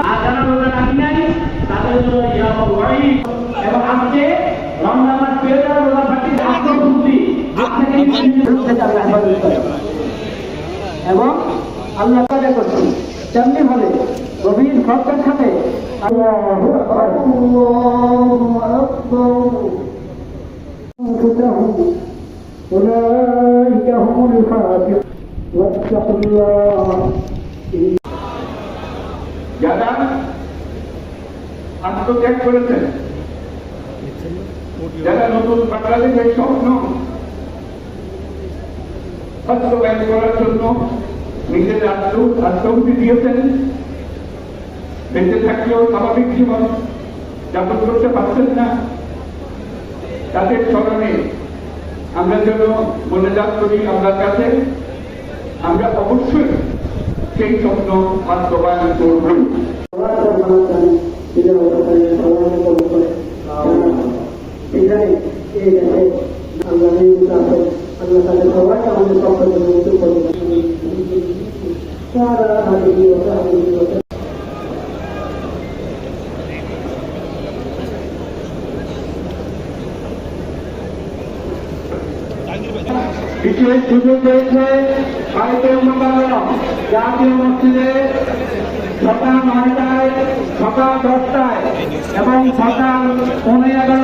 আর যারা রোজা রাখি নাই তাদের জন্য এবং আজকে রমজান মাস পেয়ে যারা রোজা থাকতে আত্মশুদ্ধি এবং আল্লাহ কাজে করছি তেমনি ভাবে গভীর ভক্তের সাথে যারা আত্মত্যাগ করেছেন, যারা নতুন বাংলাদেশের স্বপ্ন বাস্তবায়ন করার জন্য নিজেদের আত্মহুতি দিয়েছেন, বেঁচে থাকলেও স্বাভাবিক জীবন যাপন করতে পারছেন না, তাদের স্মরণে আমরা যেন মনোজাত করি আল্লাহর কাছে, আমরা অবশ্যই সেই স্বপ্ন বাস্তবায়ন করব। আল্লাহ তাদের সবাই আমাদের পক্ষে মুক্তি করবেন। বিশেষ সুযোগ রয়েছে ভারতীয় মোকাবেলা জাতীয় মসজিদে সকাল 9টায়, সকাল 10টায় এবং সকাল 11:15